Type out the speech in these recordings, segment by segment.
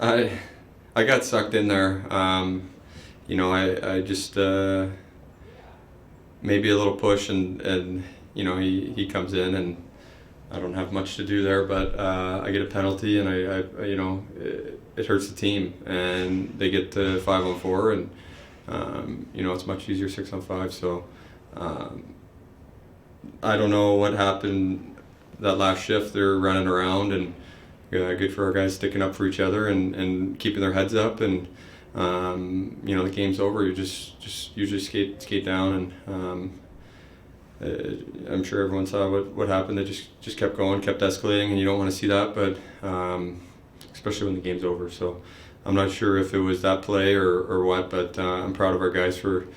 I got sucked in there. I just maybe a little push and he comes in and I don't have much to do there, but I get a penalty and it hurts the team and they get to 5-on-4 and it's much easier 6-on-5. So I don't know what happened that last shift. They're running around and good for our guys sticking up for each other and keeping their heads up and the game's over. You just usually skate down and I'm sure everyone saw what happened. They just kept going, kept escalating, and you don't want to see that, but especially when the game's over. So I'm not sure if it was that play or what, but I'm proud of our guys for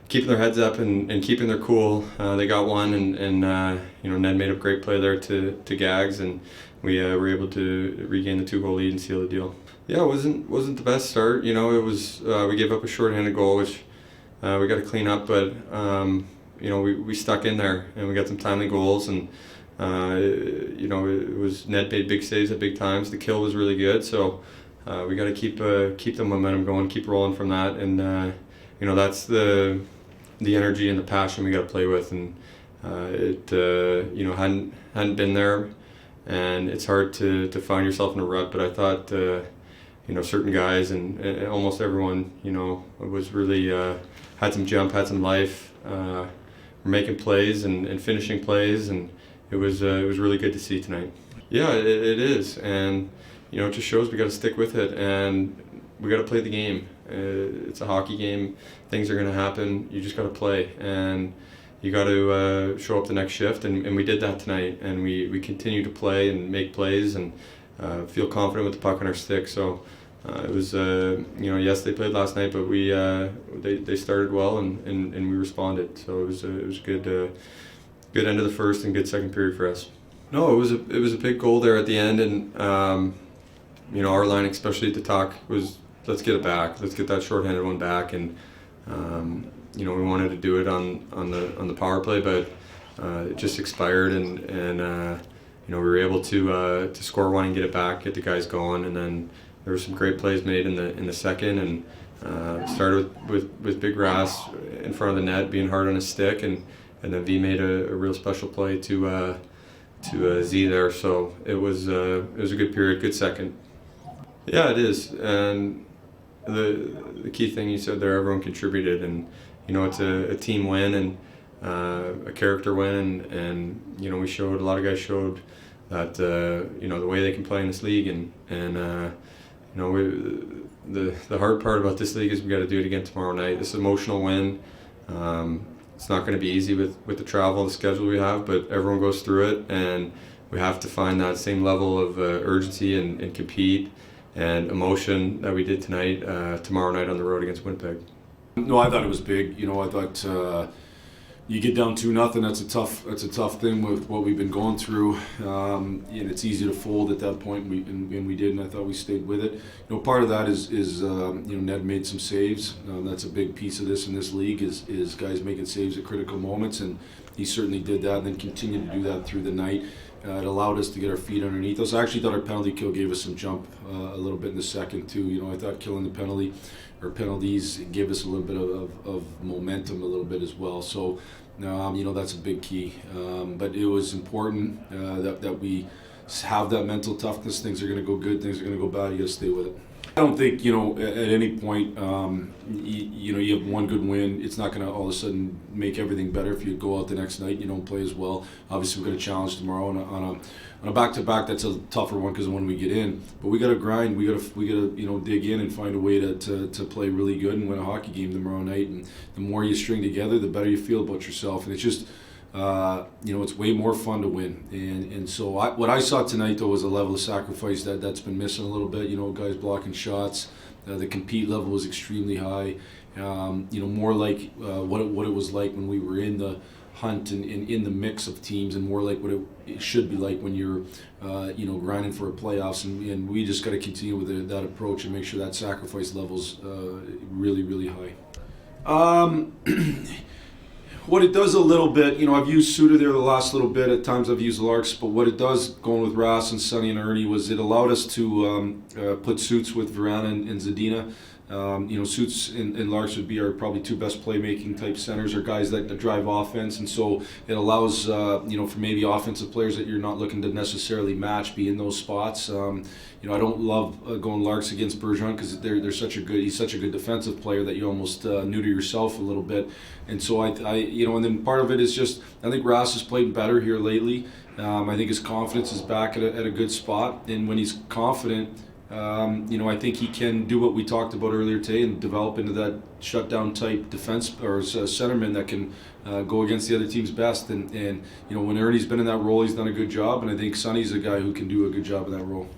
keeping their heads up and keeping their cool. They got one, and Ned made a great play there to Gags, and we were able to regain the 2-goal lead and seal the deal. Yeah, it wasn't the best start. It was we gave up a shorthanded goal, which we got to clean up, but we stuck in there and we got some timely goals, and it was Ned made big saves at big times. The kill was really good, so we got to keep the momentum going, keep rolling from that, and that's the energy and the passion we got to play with, and it hadn't been there, and it's hard to find yourself in a rut. But I thought certain guys and almost everyone was really had some jump, had some life. Were making plays and finishing plays, and it was really good to see tonight. Yeah, it is, and it just shows we got to stick with it and we got to play the game. It's a hockey game. Things are going to happen. You just got to play, and you got to show up the next shift, and we did that tonight, and we continue to play and make plays and feel confident with the puck on our stick. So it was yes, they played last night, but they started well and we responded. So it was good end of the first and good second period for us. No, it was a big goal there at the end, and our line, especially at the talk, was let's get it back, let's get that shorthanded one back, and we wanted to do it on the power play, but it just expired, and we were able to score one and get it back, get the guys going, and then there were some great plays made in the second, and started with Big Rass in front of the net, being hard on his stick, and then V made a real special play to Z there. So it was a good period, good second. Yeah, it is, and the key thing you said there, everyone contributed, and it's a team win and a character win, and we showed, a lot of guys showed that the way they can play in this league, and the hard part about this league is we got to do it again tomorrow night. This is an emotional win. It's not going to be easy with the travel and the schedule we have, but everyone goes through it, and we have to find that same level of urgency and compete and emotion that we did tonight, tomorrow night on the road against Winnipeg. No, I thought it was big. I thought you get down 2-0. That's a tough thing with what we've been going through, and it's easy to fold at that point. And we did, and I thought we stayed with it. Part of that is Ned made some saves. That's a big piece of this in this league is guys making saves at critical moments, and he certainly did that, and then continued to do that through the night. It allowed us to get our feet underneath us. I actually thought our penalty kill gave us some jump a little bit in the second too. I thought killing the penalty or penalties gave us a little bit of momentum a little bit as well. So that's a big key. But it was important that we have that mental toughness. Things are going to go good, things are going to go bad. You got to stay with it. I don't think at any point you have one good win. It's not going to all of a sudden make everything better if you go out the next night and you don't play as well. Obviously, we're going to challenge tomorrow on a back-to-back. That's a tougher one because of when we get in. But we got to grind. We got to dig in and find a way to play really good and win a hockey game tomorrow night. And the more you string together, the better you feel about yourself. And it's just it's way more fun to win. And so what I saw tonight, though, was a level of sacrifice that's been missing a little bit. Guys blocking shots. The compete level was extremely high. More like what it was like when we were in the hunt and in the mix of teams, and more like what it should be like when you're grinding for a playoffs. And we just got to continue with that approach and make sure that sacrifice level's really, really high. What it does a little bit, I've used Suter there the last little bit. At times I've used Larks, but what it does going with Ras and Sonny and Ernie was it allowed us to put Suits with Verana and Zadina. Suits and Larks would be our probably two best playmaking type centers, or guys that drive offense, and so it allows for maybe offensive players that you're not looking to necessarily match be in those spots. I don't love going Larks against Bergeron because he's such a good defensive player that you almost neuter yourself a little bit, and so and then part of it is just I think Ras has played better here lately. I think his confidence is back at a good spot, and when he's confident. I think he can do what we talked about earlier today and develop into that shutdown type defense or centerman that can go against the other team's best. And when Ernie's been in that role, he's done a good job. And I think Sonny's a guy who can do a good job in that role.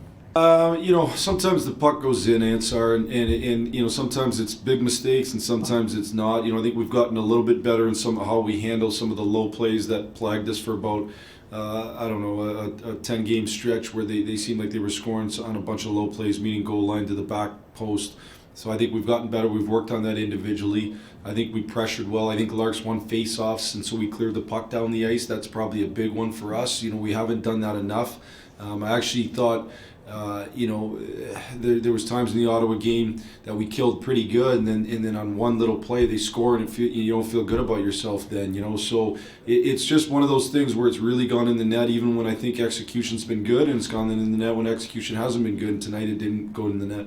Sometimes the puck goes in, Ansar, and sometimes it's big mistakes and sometimes it's not. I think we've gotten a little bit better in how we handle some of the low plays that plagued us for about a 10-game stretch where they seemed like they were scoring on a bunch of low plays, meaning goal line to the back post. So I think we've gotten better. We've worked on that individually. I think we pressured well. I think Larks won face-offs, and so we cleared the puck down the ice. That's probably a big one for us. We haven't done that enough. I actually thought there was times in the Ottawa game that we killed pretty good, and then on one little play they score, and you don't feel good about yourself then. So it's just one of those things where it's really gone in the net, even when I think execution's been good, and it's gone in the net when execution hasn't been good. And tonight it didn't go in the net.